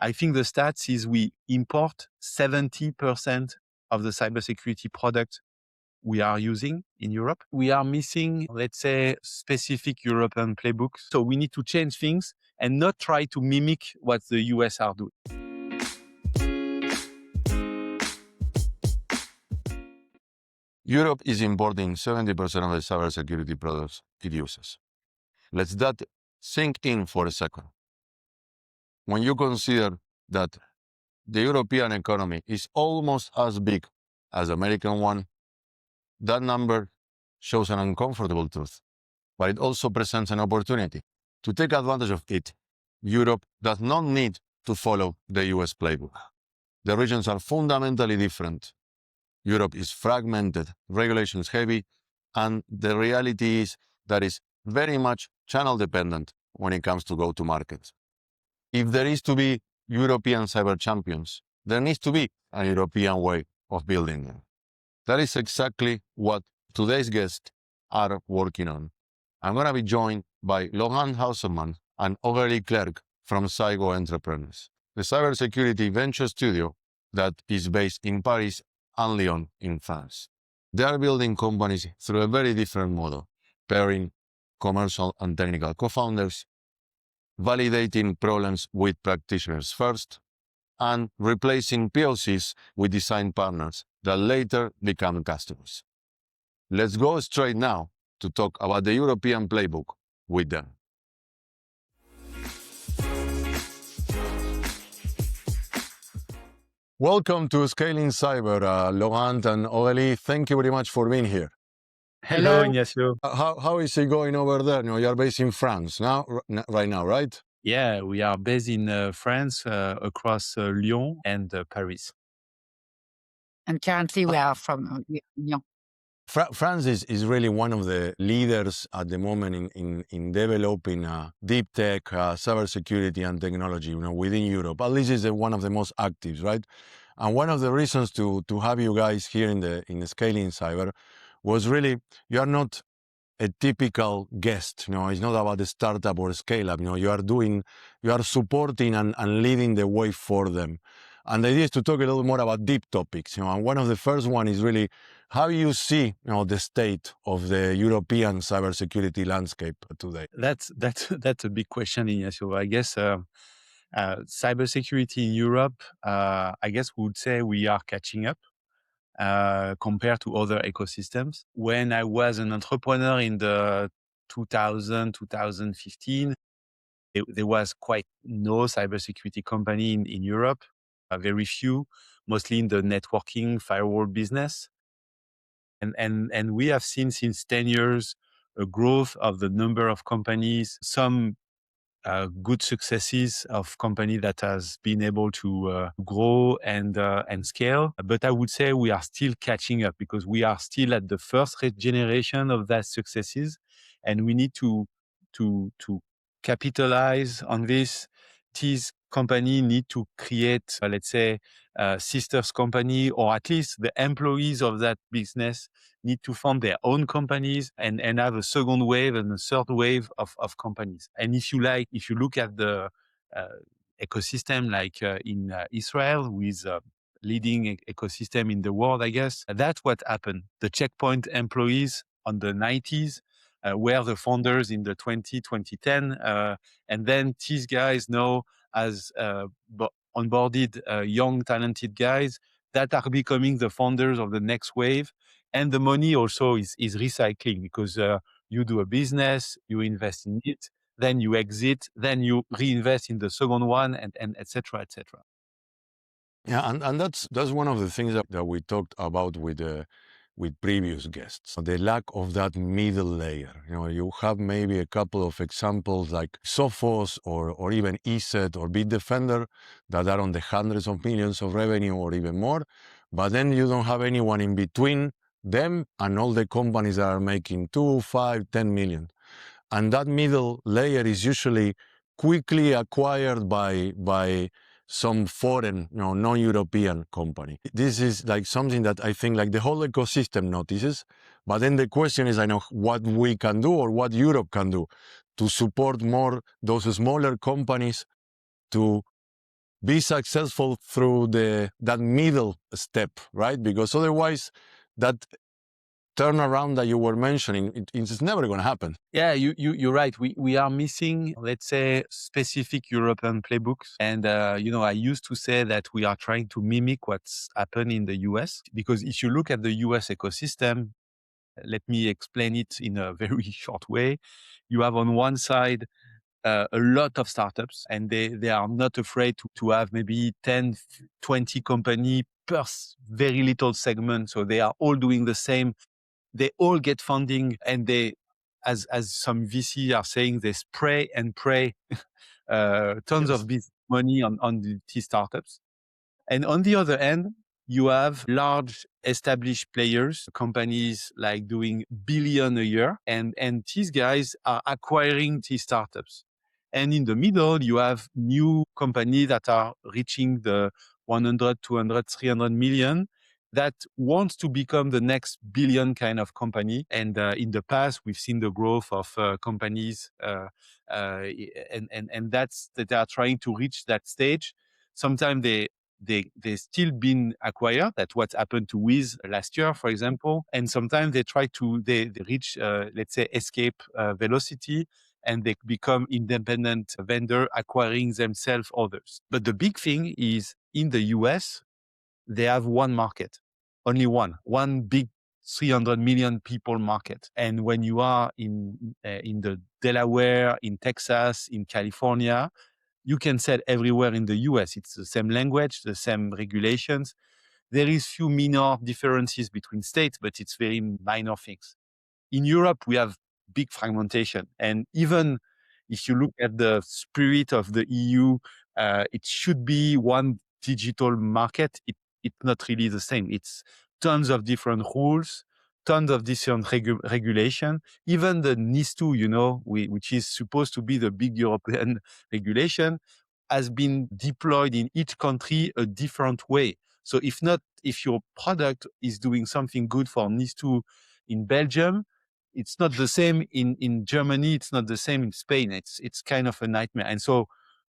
I think the stats is we import 70% of the cybersecurity product we are using in Europe. We are missing, let's say, specific European playbooks. So we need to change things and not try to mimic what the US are doing. Europe is importing 70% of the cybersecurity products it uses. Let that sink in for a second. When you consider that the European economy is almost as big as the American one, that number shows an uncomfortable truth, but it also presents an opportunity. To take advantage of it, Europe does not need to follow the US playbook. The regions are fundamentally different. Europe is fragmented, regulations heavy, and the reality is that it's very much channel dependent when it comes to go-to-market. If there is to be European cyber champions, there needs to be a European way of building them. That is exactly what today's guests are working on. I'm going to be joined by Laurent Hausermann and Aurélie Clerc from Cygo Entrepreneurs, the cybersecurity venture studio that is based in Paris and Lyon in France. They are building companies through a very different model, pairing commercial and technical co-founders, validating problems with practitioners first, and replacing POCs with design partners that later become customers. Let's go straight now to talk about the European playbook with them. Welcome to Scaling Cyber, Laurent and Aurélie. Thank you very much for being here. Hello, Ignacio. How is it going over there? You are based in France now, right now, right? Yeah, we are based in France, across Lyon and Paris. And currently we are from Lyon. France is really one of the leaders at the moment in developing deep tech, cybersecurity and technology, within Europe. At least it's one of the most active, right? And one of the reasons to have you guys here in the Scaling Cyber was really, you are not a typical guest. It's not about a startup or a scale up. You are supporting and leading the way for them. And the idea is to talk a little more about deep topics. And one of the first one is really how you see, the state of the European cybersecurity landscape today. That's a big question, Ignacio. I guess cybersecurity in Europe, I guess we would say we are catching up compared to other ecosystems. When I was an entrepreneur in the 2015, there was quite no cybersecurity company in Europe. Very few, mostly in the networking firewall business. And we have seen since 10 years a growth of the number of companies, some good successes of company that has been able to grow and scale. But I would say we are still catching up because we are still at the first generation of that successes, and we need to capitalize on this. These company need to create, let's say, sisters company, or at least the employees of that business need to found their own companies and have a second wave and a third wave of companies. And if you look at the ecosystem, like in Israel, with leading ecosystem in the world, I guess, that's what happened. The Checkpoint employees on the 90s were the founders in the 2010. And then these guys now has onboarded young, talented guys that are becoming the founders of the next wave. And the money also is recycling, because you do a business, you invest in it, then you exit, then you reinvest in the second one, and et cetera, et cetera. Yeah, and that's one of the things that we talked about with previous guests. The lack of that middle layer. You have maybe a couple of examples like Sophos or even ESET or Bitdefender that are on the hundreds of millions of revenue or even more, but then you don't have anyone in between them and all the companies that are making 2, 5, 10 million. And that middle layer is usually quickly acquired by some foreign, non-European company. This is like something that I think like the whole ecosystem notices. But then the question is, what we can do or what Europe can do to support more those smaller companies to be successful through that middle step, right? Because otherwise, that turnaround that you were mentioning, it's never going to happen. Yeah, you're right. We are missing, let's say, specific European playbooks. And, I used to say that we are trying to mimic what's happened in the US. Because if you look at the US ecosystem, let me explain it in a very short way. You have on one side a lot of startups, and they are not afraid to have maybe 10, 20 company per very little segment. So they are all doing the same. They all get funding, and they, as some VC are saying, they spray and pray tons of this money on these startups. And on the other end, you have large established players, companies like doing billion a year, and these guys are acquiring these startups. And in the middle, you have new companies that are reaching the 100, 200, 300 million that wants to become the next billion kind of company. And in the past, we've seen the growth of companies, and that's that they are trying to reach that stage. Sometimes they still been acquired. That's what happened to Wiz last year, for example. And sometimes they reach, let's say, escape velocity, and they become independent vendor acquiring themselves others. But the big thing is in the US, they have one market, only one big 300 million people market. And when you are in the Delaware, in Texas, in California, you can sell everywhere in the US. It's the same language, the same regulations. There is few minor differences between states, but it's very minor things. In Europe, we have big fragmentation. And even if you look at the spirit of the EU, it should be one digital market. It's not really the same. It's tons of different rules, tons of different regulation. Even the NIS2, which is supposed to be the big European regulation, has been deployed in each country a different way. So if your product is doing something good for NIS2 in Belgium, it's not the same in Germany. It's not the same in Spain. It's kind of a nightmare. And so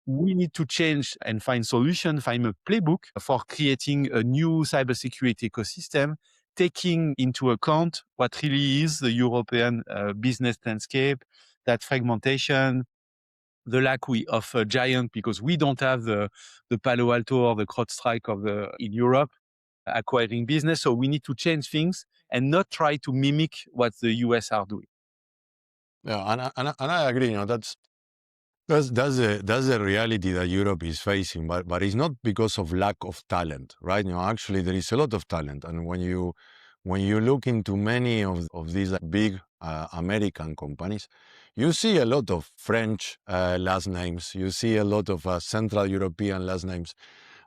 we need to change and find solution, find a playbook for creating a new cybersecurity ecosystem, taking into account what really is the European business landscape, that fragmentation, the lack of a giant, because we don't have the Palo Alto or the CrowdStrike in Europe acquiring business. So we need to change things and not try to mimic what the US are doing. Yeah, and I agree. That's the reality that Europe is facing, but it's not because of lack of talent, right? Actually, there is a lot of talent, and when you look into many of these big American companies, you see a lot of French last names, you see a lot of Central European last names.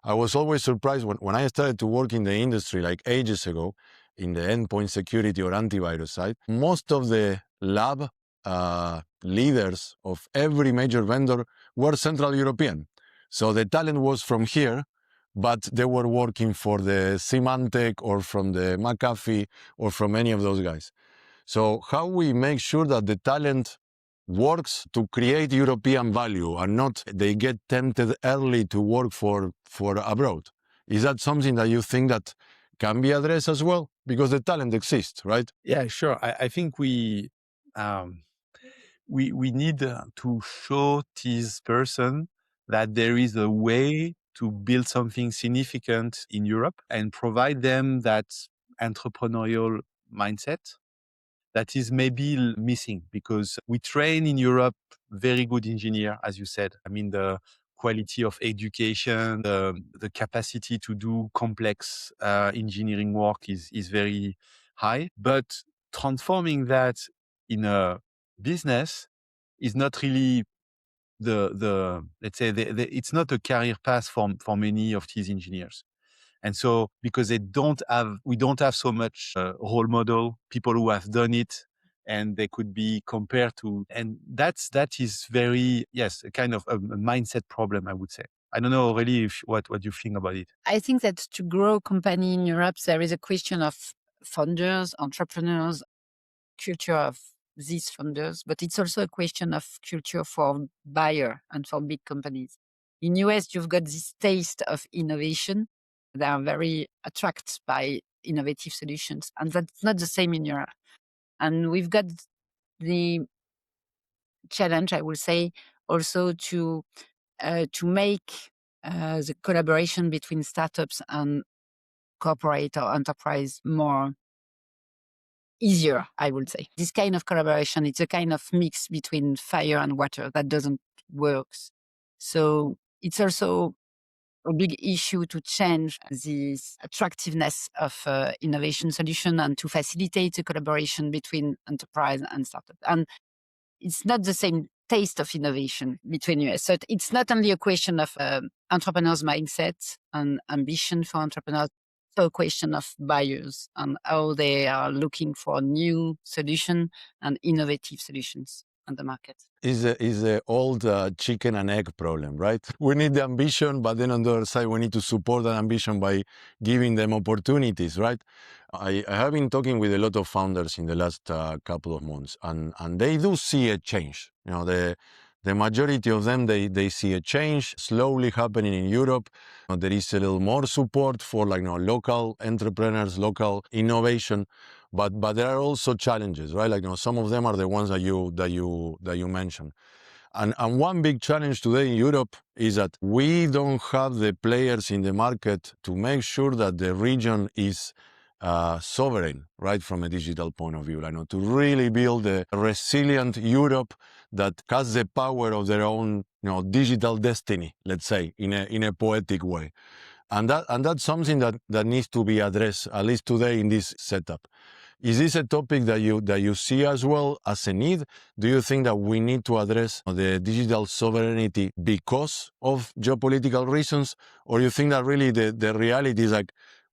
I was always surprised when I started to work in the industry like ages ago in the endpoint security or antivirus side. Most of the lab leaders of every major vendor were Central European. So the talent was from here, but they were working for the Symantec or from the McAfee or from any of those guys. So how we make sure that the talent works to create European value and not they get tempted early to work for abroad? Is that something that you think that can be addressed as well? Because the talent exists, right? Yeah, sure. I think we need to show this person that there is a way to build something significant in Europe and provide them that entrepreneurial mindset that is maybe missing, because we train in Europe very good engineer, as you said. I mean, the quality of education, the capacity to do complex engineering work is very high. But transforming that in a business is not really let's say it's not a career path for many of these engineers. And so, because we don't have so much role model, people who have done it, and they could be compared to, and that is very, yes, a kind of a mindset problem, I would say. I don't know, Aurélie, what you think about it. I think that to grow a company in Europe, there is a question of founders, entrepreneurs, culture of these founders, but it's also a question of culture for buyer and for big companies. In US, you've got this taste of innovation. They are very attracted by innovative solutions, and that's not the same in Europe. And we've got the challenge, I will say, also to make the collaboration between startups and corporate or enterprise more easier, I would say. This kind of collaboration, it's a kind of mix between fire and water that doesn't work. So it's also a big issue to change this attractiveness of innovation solution and to facilitate the collaboration between enterprise and startup. And it's not the same taste of innovation between US. So it's not only a question of entrepreneurs' mindset and ambition for entrepreneurs, it's a question of buyers and how they are looking for new solutions and innovative solutions on the market. Is the old chicken and egg problem, right? We need the ambition, but then on the other side, we need to support that ambition by giving them opportunities, right? I have been talking with a lot of founders in the last couple of months, and they do see a change. You know, the majority of them, they see a change slowly happening in Europe. There is a little more support for local entrepreneurs, local innovation. But there are also challenges, right? Some of them are the ones that you mentioned. And one big challenge today in Europe is that we don't have the players in the market to make sure that the region is sovereign, right, from a digital point of view. To really build a resilient Europe that has the power of their own, digital destiny, let's say, in a poetic way. And that's something that needs to be addressed, at least today in this setup. Is this a topic that you see as well as a need? Do you think that we need to address the digital sovereignty because of geopolitical reasons? Or you think that really the reality is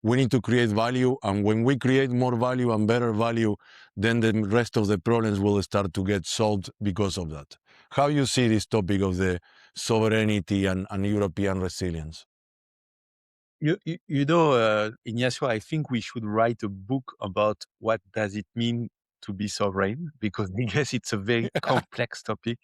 we need to create value, and when we create more value and better value, then the rest of the problems will start to get solved because of that? How you see this topic of the sovereignty and European resilience? Ignacio, I think we should write a book about what does it mean to be sovereign, because I guess it's a very complex topic.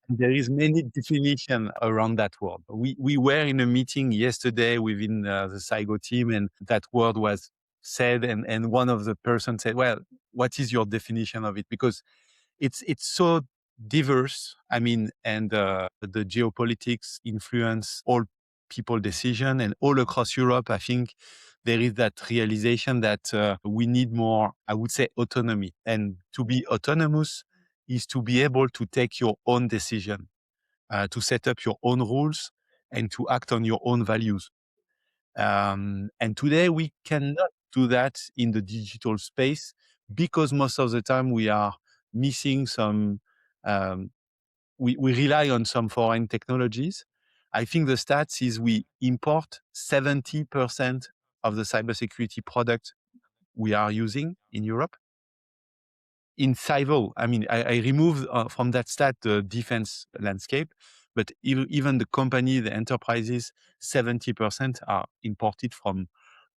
There is many definition around that word. We were in a meeting yesterday within the Saigo team, and that word was said, and one of the person said, well, what is your definition of it? Because it's so diverse. I mean, and the geopolitics influence all people decision, and all across Europe, I think there is that realization that we need more, I would say, autonomy. And to be autonomous is to be able to take your own decision, to set up your own rules, and to act on your own values. And today we cannot do that in the digital space, because most of the time we are missing some, we rely on some foreign technologies. I think the stats is we import 70% of the cybersecurity product we are using in Europe. In Cygo, I mean, I removed from that stat the defense landscape, but even the company, the enterprises, 70% are imported from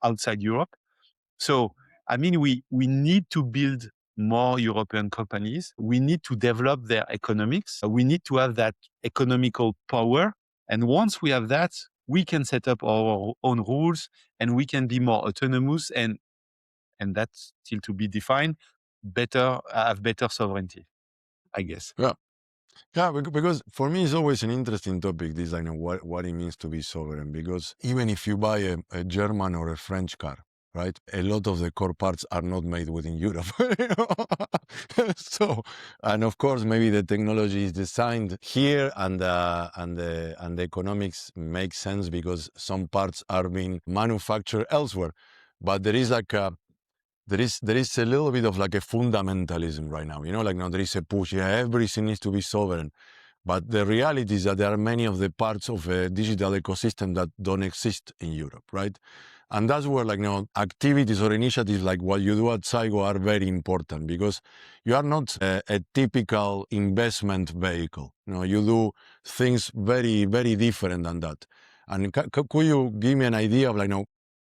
outside Europe. So, I mean, we need to build more European companies. We need to develop their economics. We need to have that economical power. And once we have that, we can set up our own rules, and we can be more autonomous, and that's still to be defined, have better sovereignty, I guess. Yeah, because for me it's always an interesting topic, this, what it means to be sovereign. Because even if you buy a German or a French car, right, a lot of the core parts are not made within Europe. So, and of course, maybe the technology is designed here, and the economics make sense because some parts are being manufactured elsewhere. But there is there is a little bit of a fundamentalism right now, now there is a push, everything needs to be sovereign. But the reality is that there are many of the parts of a digital ecosystem that don't exist in Europe, right? And that's where activities or initiatives like what you do at Saigo are very important, because you are not a typical investment vehicle. You do things very, very different than that. And could you give me an idea of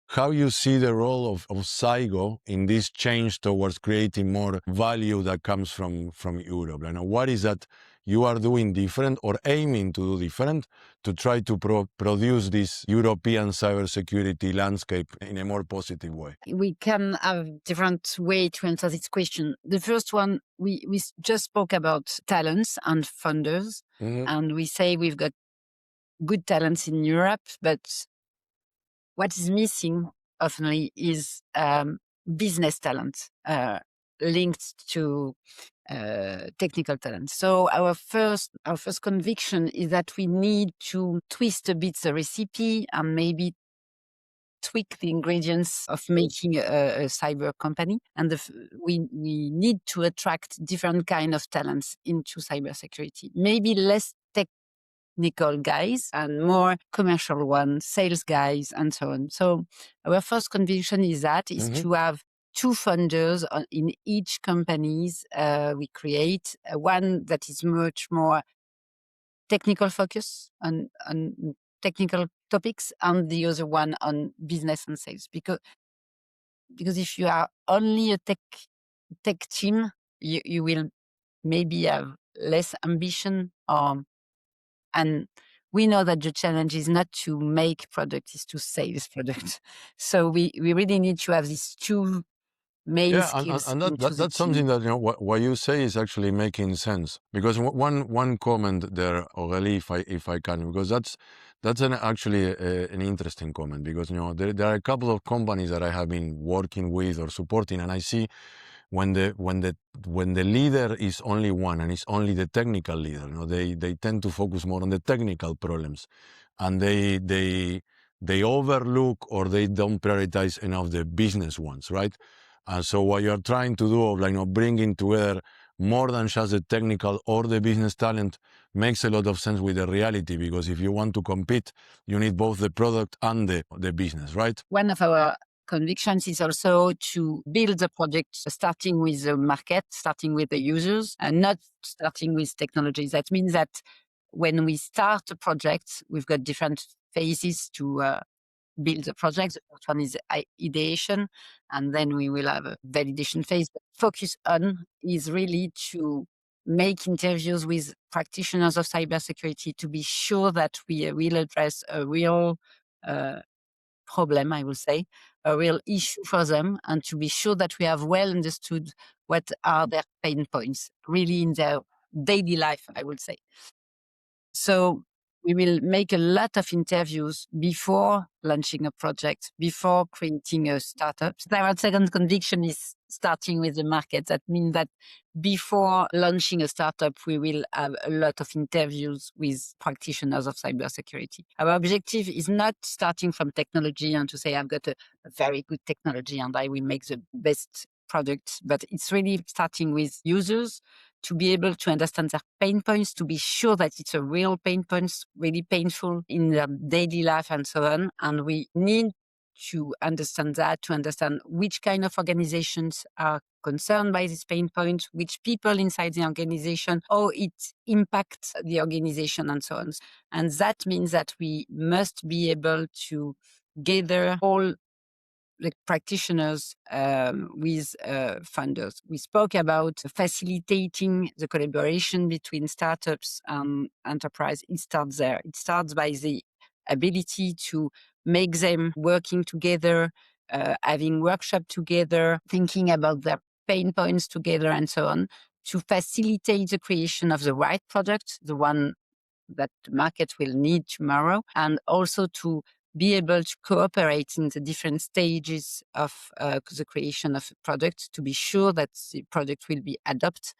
how you see the role of Cygo in this change towards creating more value that comes from Europe? What is that you are doing different or aiming to do different to try to produce this European cybersecurity landscape in a more positive way? We can have different way to answer this question. The first one, we just spoke about talents and funders, and we say we've got good talents in Europe, but what is missing often is business talent linked to technical talent. So our first conviction is that we need to twist a bit the recipe and maybe tweak the ingredients of making a cyber company. And we need to attract different kind of talents into cybersecurity. Maybe less technical guys and more commercial ones, sales guys, and so on. So our first conviction is to have two founders in each companies we create, one that is much more technical focus on technical topics and the other one on business and sales. Because if you are only a tech team, you will maybe have less ambition. And we know that the challenge is not to make product, is to sell this product. So we really need to have these two main skills. And that's something that, what you say is actually making sense. Because one comment there, Aurélie, if I can, because that's actually an interesting comment. Because there are a couple of companies that I have been working with or supporting, and I see when the leader is only one and it's only the technical leader, they tend to focus more on the technical problems, and they overlook or they don't prioritize enough the business ones, right? And so what you're trying to do, bringing together more than just the technical or the business talent makes a lot of sense with the reality, because if you want to compete, you need both the product and the business, right? One of our convictions is also to build the project starting with the market, starting with the users, and not starting with technologies. That means that when we start a project, we've got different phases to build the project. The first one is ideation, and then we will have a validation phase. But focus on is really to make interviews with practitioners of cybersecurity to be sure that we will address a real problem, I will say, a real issue for them, and to be sure that we have well understood what are their pain points really in their daily life, I would say. So we will make a lot of interviews before launching a project, before creating a startup. So our second conviction is starting with the market. That means that before launching a startup, we will have a lot of interviews with practitioners of cybersecurity. Our objective is not starting from technology and to say, I've got a very good technology and I will make the best product, but it's really starting with users, to be able to understand their pain points, to be sure that it's a real pain points, really painful in their daily life and so on. And we need to understand that, to understand which kind of organizations are concerned by this pain point, which people inside the organization, how it impacts the organization and so on. And that means that we must be able to gather all the practitioners with funders. We spoke about facilitating the collaboration between startups and enterprise. It starts there. It starts by the ability to make them working together, having workshop together, thinking about their pain points together, and so on, to facilitate the creation of the right product, the one that the market will need tomorrow, and also to be able to cooperate in the different stages of the creation of a product, to be sure that the product will be adopted,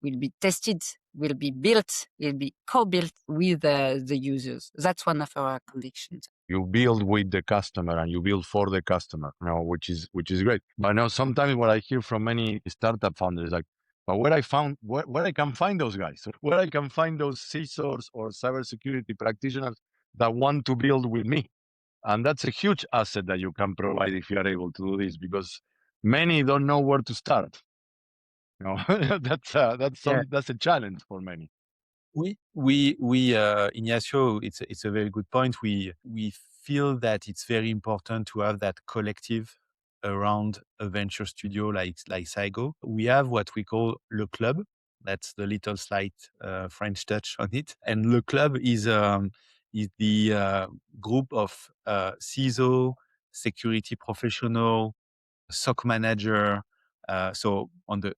will be tested, will be built, will be co-built with the users. That's one of our convictions. You build with the customer and you build for the customer, which is great. But now sometimes what I hear from many startup founders is like, but where I can find those guys, where I can find those CISOs or cybersecurity practitioners that want to build with me. And that's a huge asset that you can provide if you are able to do this, because many don't know where to start. That's a challenge for many. We Ignacio, it's a very good point. We feel that it's very important to have that collective around a venture studio like Saigo. We have what we call Le Club, That's the little slight French touch on it. And Le Club is the group of CISO, security professional, SOC manager. So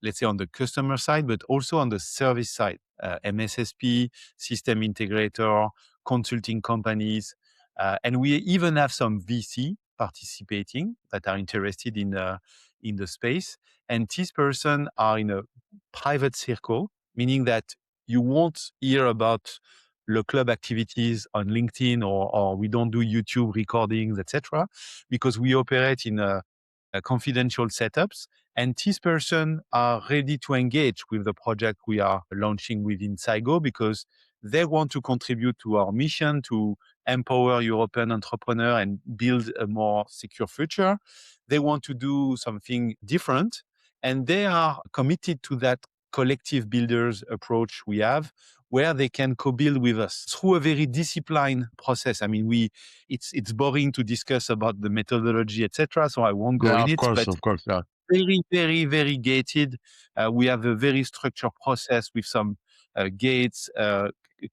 let's say on the customer side, but also on the service side, MSSP, system integrator, consulting companies. And we even have some VC participating that are interested in the space. And these persons are in a private circle, meaning that you won't hear about Le Club activities on LinkedIn, or we don't do YouTube recordings, etc., because we operate in confidential setups. And these persons are ready to engage with the project we are launching within Saigo, because they want to contribute to our mission to empower European entrepreneurs and build a more secure future. They want to do something different, and they are committed to that collective builders approach we have, where they can co-build with us through a very disciplined process. I mean, it's boring to discuss about the methodology, etc., so I won't go in it. Of course, yeah. Very, very, very gated. We have a very structured process with some gates,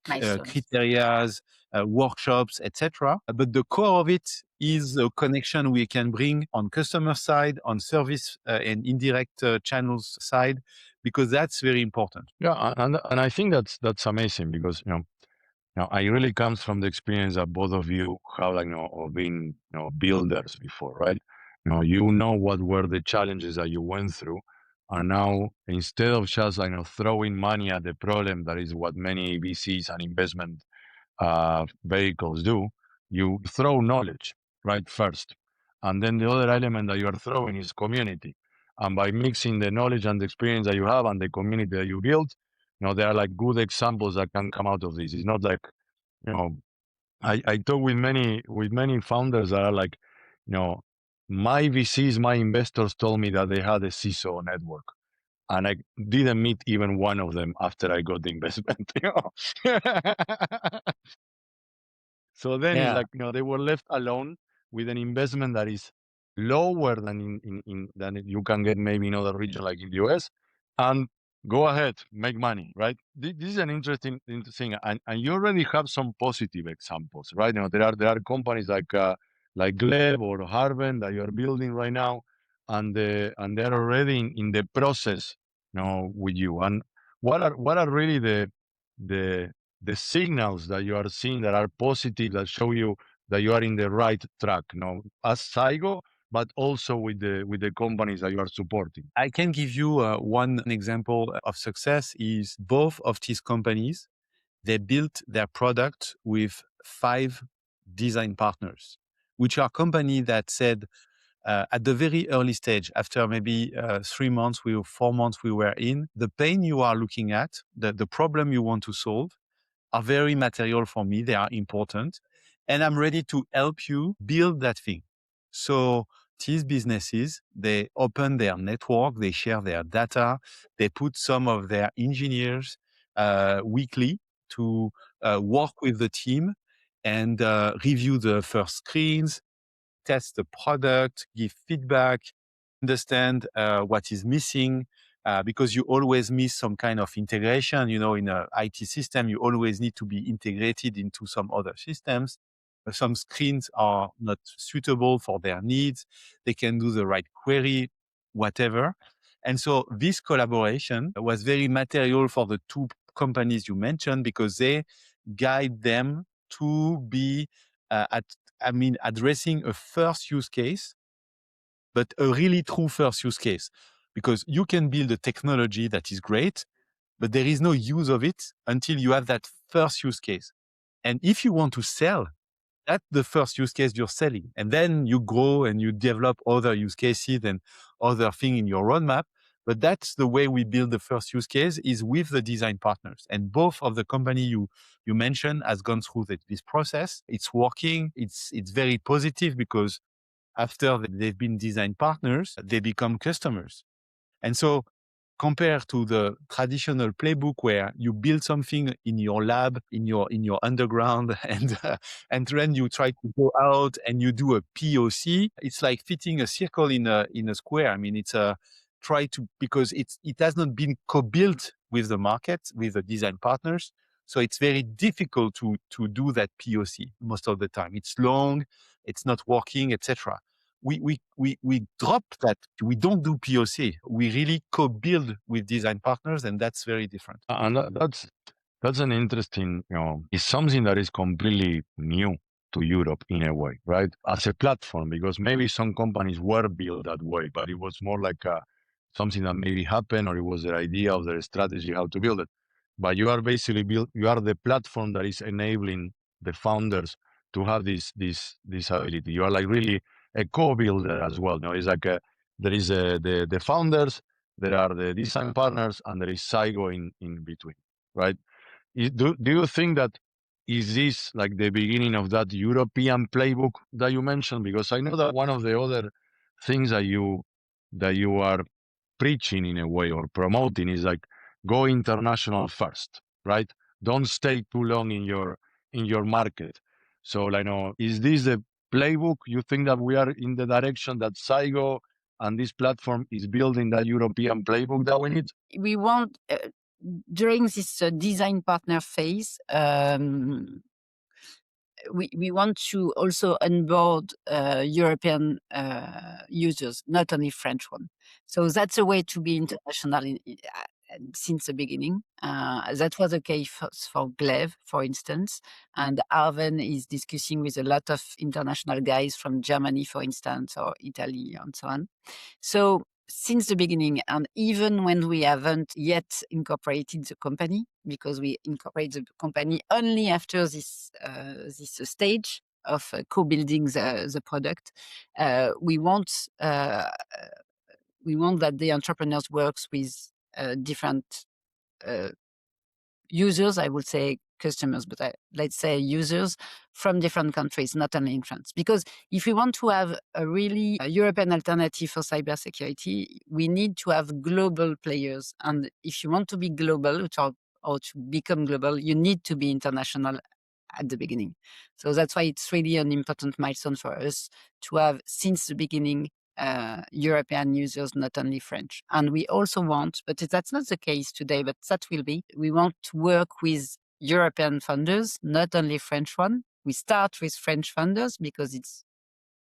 criteria, workshops, etc. But the core of it is a connection we can bring on customer side, on service and indirect channels side, because that's very important. Yeah, and I think that's amazing, because I really comes from the experience that both of you have, of being builders before, right? You know what were the challenges that you went through, and now instead of just throwing money at the problem, that is what many VCs and investment vehicles do, you throw knowledge right first, and then the other element that you are throwing is community. And by mixing the knowledge and the experience that you have and the community that you build, there are like good examples that can come out of this. It's not like, I talk with many founders that are like, my VCs, my investors told me that they had a CISO network, and I didn't meet even one of them after I got the investment. So then it's like, they were left alone with an investment that is lower than than you can get maybe in other regions like in the US, and go ahead, make money, right? This is an interesting thing, and you already have some positive examples, right? There are companies like Gleb or Harvard that you are building right now, and they're already in the process, with you. And what are really the signals that you are seeing that are positive, that show you that you are in the right track, as Saigo, but also with the companies that you are supporting? I can give you one example of success. Is both of these companies, they built their product with 5 design partners, which are companies that said at the very early stage, after maybe 3 months, 4 months we were in, the pain you are looking at, the problem you want to solve, are very material for me. They are important. And I'm ready to help you build that thing. So these businesses, they open their network, they share their data, they put some of their engineers weekly to work with the team and review the first screens, test the product, give feedback, understand what is missing, because you always miss some kind of integration. In an IT system, you always need to be integrated into some other systems. Some screens are not suitable for their needs. They can do the right query, whatever. And so this collaboration was very material for the 2 companies you mentioned, because they guide them to be addressing a first use case, but a really true first use case. Because you can build a technology that is great, but there is no use of it until you have that first use case. And if you want to sell, that's the first use case you're selling. And then you grow and you develop other use cases and other things in your roadmap. But that's the way we build the first use case, is with the design partners. And both of the company you mentioned has gone through this process. It's working. It's very positive, because after they've been design partners, they become customers. And so compared to the traditional playbook, where you build something in your lab, in your underground, and then you try to go out and you do a POC, it's like fitting a circle in a square. I mean, try to, because it has not been co-built with the market, with the design partners. So it's very difficult to do that POC most of the time. It's long, it's not working, etc. We drop that. We don't do POC. We really co-build with design partners, and that's very different. And that's an interesting, it's something that is completely new to Europe in a way, right? As a platform, because maybe some companies were built that way, but it was more like something that maybe happened, or it was their idea of their strategy, how to build it. But you are basically you are the platform that is enabling the founders to have this ability. You are like really a co-builder as well. No, it's like there is the founders, there are the design partners, and there is Saigo in between, right? Do you think that is this like the beginning of that European playbook that you mentioned? Because I know that one of the other things that you are preaching in a way or promoting is like go international first, right? Don't stay too long in your market. So like, is this a playbook? You think that we are in the direction that Cygo and this platform is building that European playbook that we need? We want during this design partner phase, we want to also onboard European users, not only French one. So that's a way to be international since the beginning. That was the case for Glaive, for instance. And Arven is discussing with a lot of international guys from Germany, for instance, or Italy, and so on. So since the beginning, and even when we haven't yet incorporated the company, because we incorporate the company only after this stage of co-building the product, we want that the entrepreneurs works with different users. I would say customers, but let's say users from different countries, not only in France. Because if we want to have a really European alternative for cybersecurity, we need to have global players. And if you want to be global or to become global, you need to be international at the beginning. So that's why it's really an important milestone for us to have, since the beginning, European users, not only French. And we also want, but that's not the case today, but that will be, we want to work with European funders, not only French one. We start with French funders because it's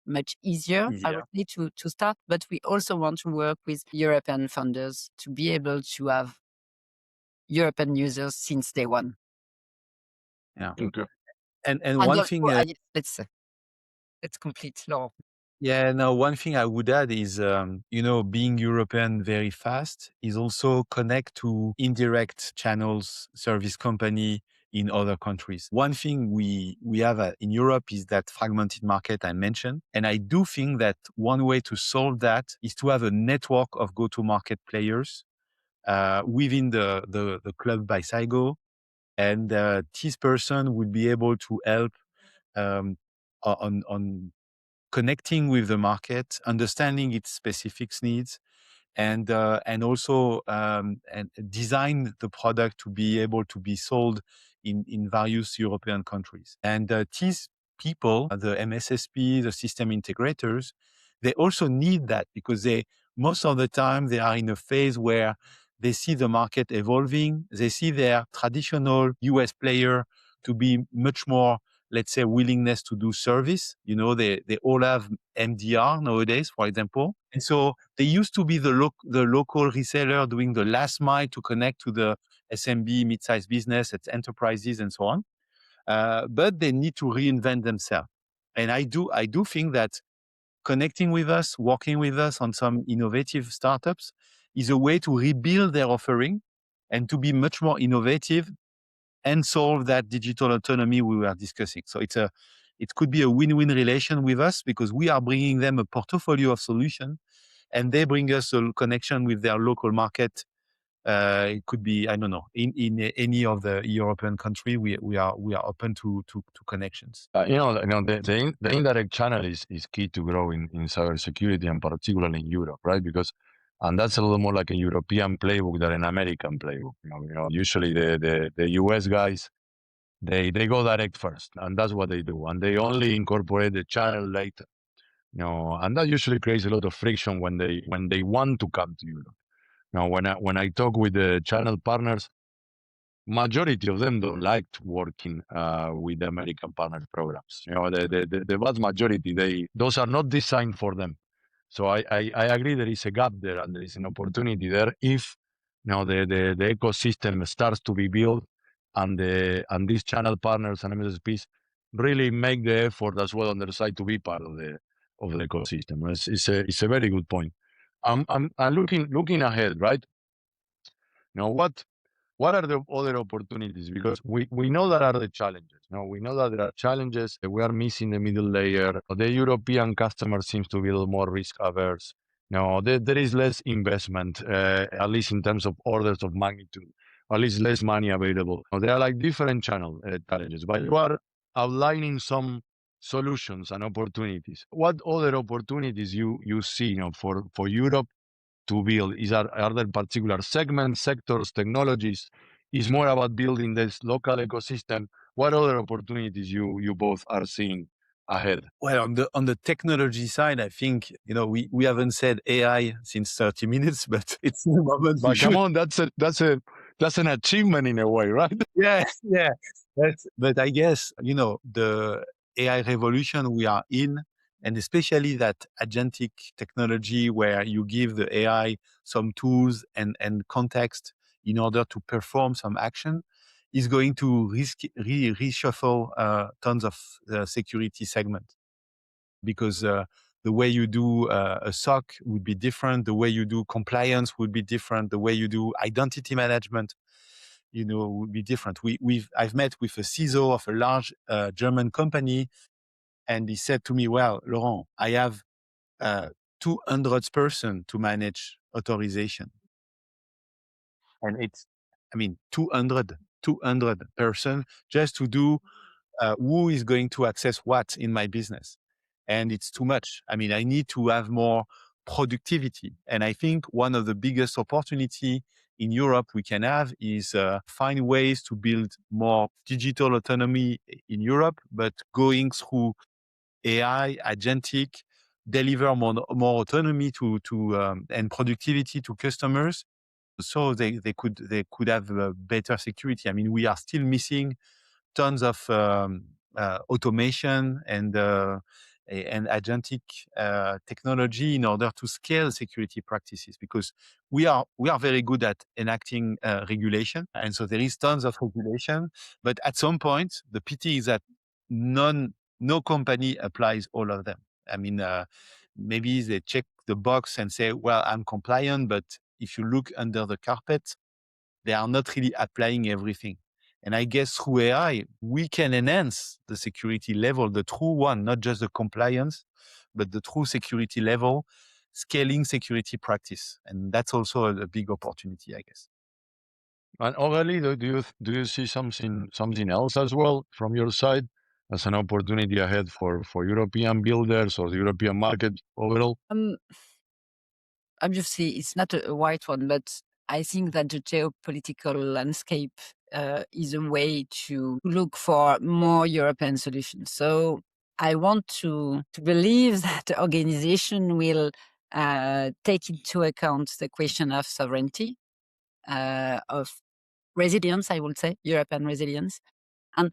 much easier. I would say, to start, but we also want to work with European funders to be able to have European users since day one. Yeah. Okay. And one thing, let's complete, Laurent. Yeah, no, one thing I would add is, being European very fast is also connect to indirect channels, service company in other countries. One thing we have in Europe is that fragmented market I mentioned. And I do think that one way to solve that is to have a network of go-to-market players within the club by Saigo. And this person would be able to help on connecting with the market, understanding its specific needs, and also and design the product to be able to be sold in various European countries. And these people, the MSSP, the system integrators, they also need that because most of the time they are in a phase where they see the market evolving. They see their traditional US player to be much more, let's say, willingness to do service. They all have MDR nowadays, for example. And so they used to be the local reseller doing the last mile to connect to the SMB, mid-sized business, it's enterprises and so on. But they need to reinvent themselves. And I do think that connecting with us, working with us on some innovative startups is a way to rebuild their offering and to be much more innovative and solve that digital autonomy we were discussing. So it could be a win-win relation with us because we are bringing them a portfolio of solutions and they bring us a connection with their local market. It could be, I don't know, in any of the European country, we are open to connections. The indirect channel is key to grow in cybersecurity and particularly in Europe, right? And that's a little more like a European playbook than an American playbook. Usually the US guys, they go direct first, and that's what they do, and they only incorporate the channel later. And that usually creates a lot of friction when they want to come to Europe. When I talk with the channel partners, majority of them don't like working with the American partner programs. The vast majority, those are not designed for them. So I agree there is a gap there and there is an opportunity there if the ecosystem starts to be built and these channel partners and MSSPs really make the effort as well on their side to be part of the ecosystem. It's a very good point. I'm looking ahead, right? What are the other opportunities? Because we know that are the challenges. We know that there are challenges. We are missing the middle layer. The European customer seems to be a little more risk averse. There is less investment, at least in terms of orders of magnitude, or at least less money available. There are like different channel challenges, but you are outlining some solutions and opportunities. What other opportunities you see for Europe to build? Are there particular segments, sectors, technologies? Is more about building this local ecosystem. What other opportunities you both are seeing ahead? Well, on the technology side, I think we haven't said AI since 30 minutes, but it's the moment we But should. come on, that's an achievement in a way, right? Yeah, yeah. But I guess the AI revolution we are in, and especially that agentic technology where you give the AI some tools and context in order to perform some action, is going to reshuffle tons of security segments. Because the way you do a SOC would be different, the way you do compliance would be different, the way you do identity management would be different. I've met with a CISO of a large German company, and he said to me, "Well, Laurent, I have 200 person to manage authorization." And it's, 200 person just to do who is going to access what in my business. And it's too much. I need to have more productivity. And I think one of the biggest opportunity in Europe we can have is find ways to build more digital autonomy in Europe, but going through AI, agentic, deliver more autonomy and productivity to customers, so they could have better security. We are still missing tons of automation and agentic technology in order to scale security practices, because we are very good at enacting regulation, and so there is tons of regulation, but at some point the pity is that no company applies all of them. Maybe they check the box and say, well, I'm compliant, but if you look under the carpet, they are not really applying everything. And I guess through AI, we can enhance the security level, the true one, not just the compliance, but the true security level, scaling security practice. And that's also a big opportunity, I guess. And Aurélie, do you see something else as well from your side as an opportunity ahead for European builders or the European market overall? Obviously, it's not a white one, but I think that the geopolitical landscape is a way to look for more European solutions. So I want to believe that the organization will take into account the question of sovereignty, of resilience, I would say, European resilience. And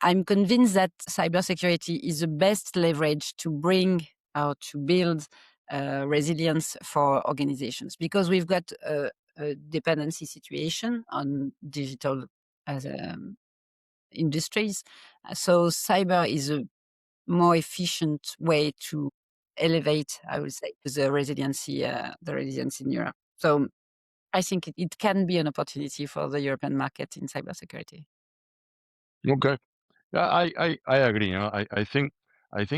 I'm convinced that cybersecurity is the best leverage to bring or to build resilience for organizations, because we've got a dependency situation on digital industries. So cyber is a more efficient way to elevate, I would say, the resilience in Europe. So I think it can be an opportunity for the European market in cybersecurity. Okay. Yeah, I agree. I think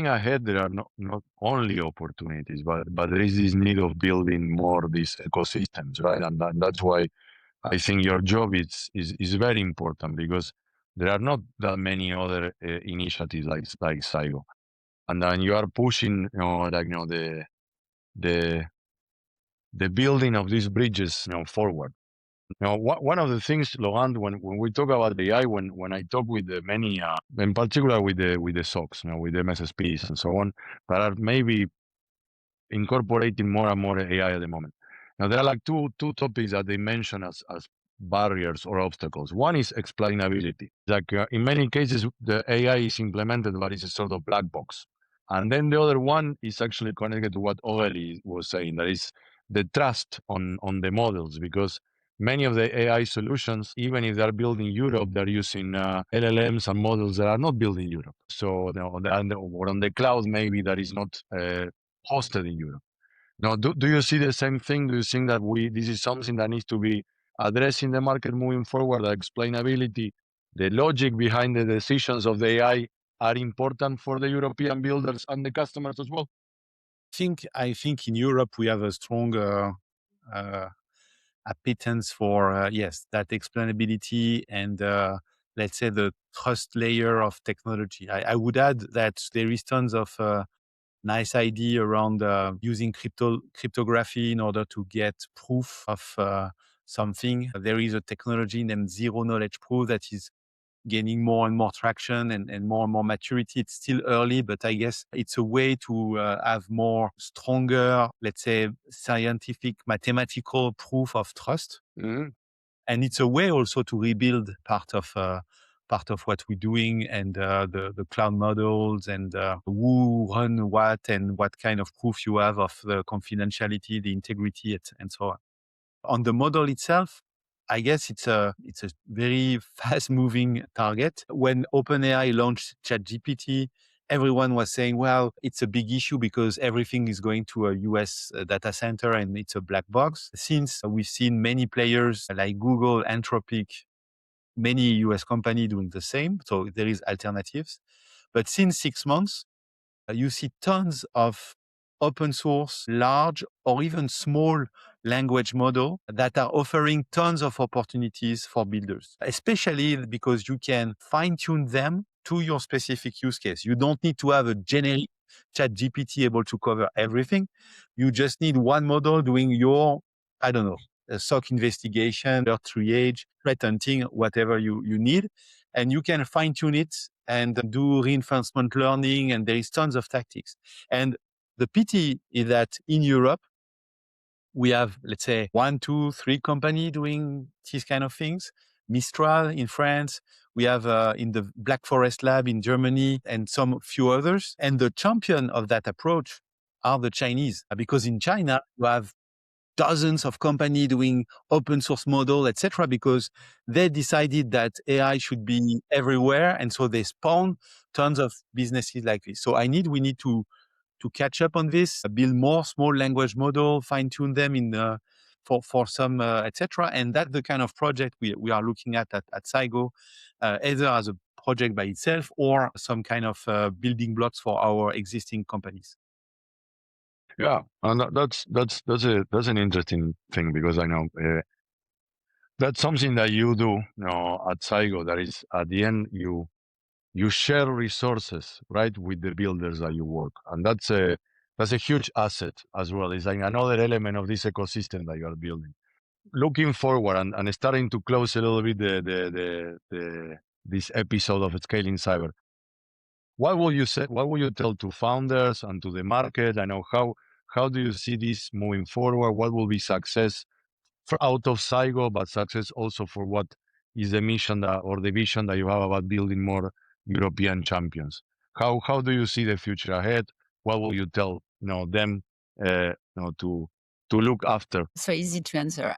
ahead there are not only opportunities, but there is this need of building more these ecosystems, right? And that's why I think your job is very important, because there are not that many other initiatives like Saigo, and then you are pushing, the building of these bridges, forward. Now, one of the things, Laurent, when we talk about AI, when I talk with the many, in particular with the SOCs, with the MSSPs and so on, that are maybe incorporating more and more AI at the moment. Now, there are like two topics that they mention as barriers or obstacles. One is explainability. Like in many cases, the AI is implemented, but it's a sort of black box. And then the other one is actually connected to what Aurélie was saying, that is the trust on the models, because many of the AI solutions, even if they're built in Europe, they're using LLMs and models that are not built in Europe. So, or on the cloud, maybe that is not hosted in Europe. Now, do you see the same thing? Do you think that this is something that needs to be addressed in the market moving forward? The explainability, the logic behind the decisions of the AI are important for the European builders and the customers as well? I think in Europe we have a strong appetence for yes, that explainability and let's say the trust layer of technology. I would add that there is tons of nice idea around using cryptography in order to get proof of something. There is a technology named zero knowledge proof that is gaining more and more traction and more maturity. It's still early, but I guess it's a way to have more stronger, let's say, scientific, mathematical proof of trust. Mm-hmm. And it's a way also to rebuild part of what we're doing and the cloud models and who run what and what kind of proof you have of the confidentiality, the integrity, and so on. On the model itself, I guess it's a very fast moving target. When OpenAI launched ChatGPT, everyone was saying, well, it's a big issue because everything is going to a US data center and it's a black box. Since we've seen many players like Google, Anthropic, many US companies doing the same. So there is alternatives. But since 6 months, you see tons of open source, large or even small language model that are offering tons of opportunities for builders, especially because you can fine tune them to your specific use case. You don't need to have a generic chat GPT able to cover everything. You just need one model doing your, I don't know, a SOC investigation, or triage, threat hunting, whatever you need. And you can fine tune it and do reinforcement learning. And there is tons of tactics. And the pity is that in Europe, we have, let's say, 1, 2, 3 companies doing these kind of things. Mistral in France. We have in the Black Forest Lab in Germany and some few others. And the champion of that approach are the Chinese, because in China, you have dozens of companies doing open source model, etc., because they decided that AI should be everywhere. And so they spawn tons of businesses like this. So we need to catch up on this, build more small language model, fine tune them for some, etc. And that's the kind of project we are looking at Saigo, either as a project by itself or some kind of building blocks for our existing companies. Yeah, and that's an interesting thing, because I know that's something that you do, at Cygo. That is, at the end, you share resources, right, with the builders that you work, and that's a huge asset as well. It's like another element of this ecosystem that you are building. Looking forward and starting to close a little bit this episode of Scaling Cyber. What will you say? What will you tell to founders and to the market? I know how do you see this moving forward? What will be success out of Saigo, but success also for what is the mission or the vision that you have about building more European champions? How do you see the future ahead? What will you tell them to look after? So easy to answer.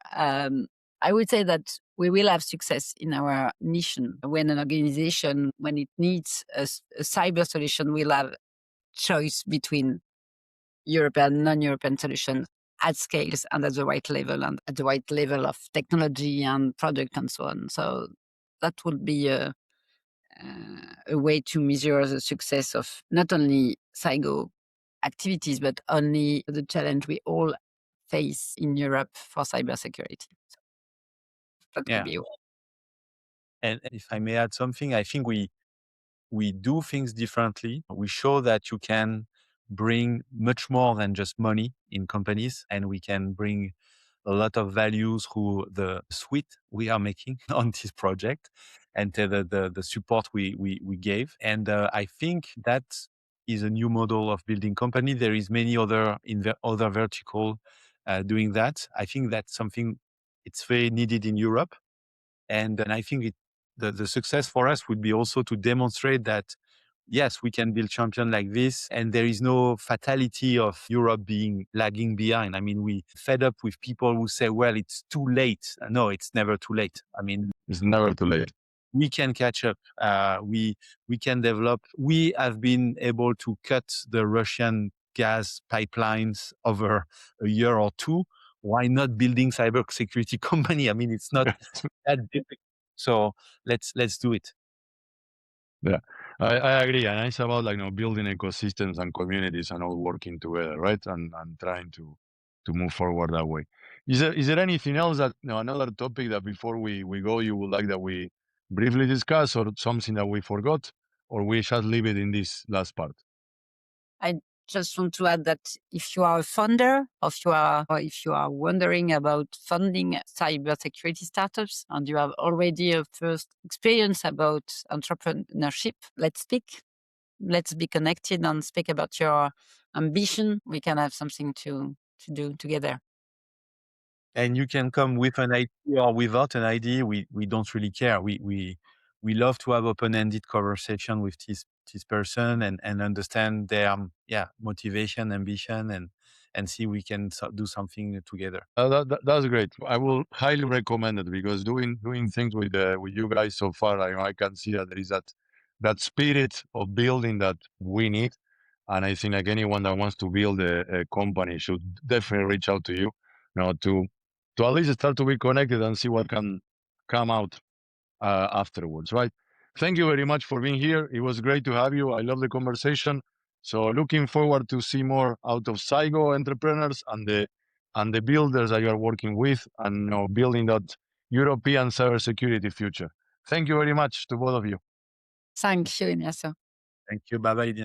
I would say that we will have success in our mission when an organization, when it needs a cyber solution, will have choice between European, non-European solutions at scales and at the right level and at the right level of technology and product and so on. So that would be a way to measure the success of not only Cygo activities, but only the challenge we all face in Europe for cybersecurity. So that could be one. And if I may add something, I think we do things differently. We show that you can bring much more than just money in companies, and we can bring a lot of value through the suite we are making on this project and the support we gave. And I think that is a new model of building company. There is many other other vertical doing that. I think that's something it's very needed in Europe. And I think the success for us would be also to demonstrate that, yes, we can build champion like this. And there is no fatality of Europe being lagging behind. I mean, we fed up with people who say, well, it's too late. No, it's never too late. I mean, It's never too late. we can catch up. We can develop. We have been able to cut the Russian gas pipelines over a year or two. Why not building cybersecurity company? I mean, it's not that difficult. So let's do it. Yeah, I agree. And it's about building ecosystems and communities and all working together, right? And trying to move forward that way. Is there anything else that another topic that before we go you would like that we briefly discuss, or something that we forgot, or we shall leave it in this last part? I just want to add that if you are a founder, or if you are wondering about funding cybersecurity startups and you have already a first experience about entrepreneurship, let's speak. Let's be connected and speak about your ambition. We can have something to do together. And you can come with an idea or without an idea. We don't really care. We love to have open-ended conversation with this person and understand their motivation, ambition, and see we can do something together. That's great. I will highly recommend it, because doing things with you guys so far, I can see that there is that spirit of building that we need. And I think anyone that wants to build a company should definitely reach out to you, to at least start to be connected and see what can come out afterwards, right? Thank you very much for being here. It was great to have you. I love the conversation. So looking forward to see more out of Cygo Entrepreneurs and the builders that you are working with, and building that European cybersecurity future. Thank you very much to both of you. Thank you, Ignacio. Thank you. Bye bye.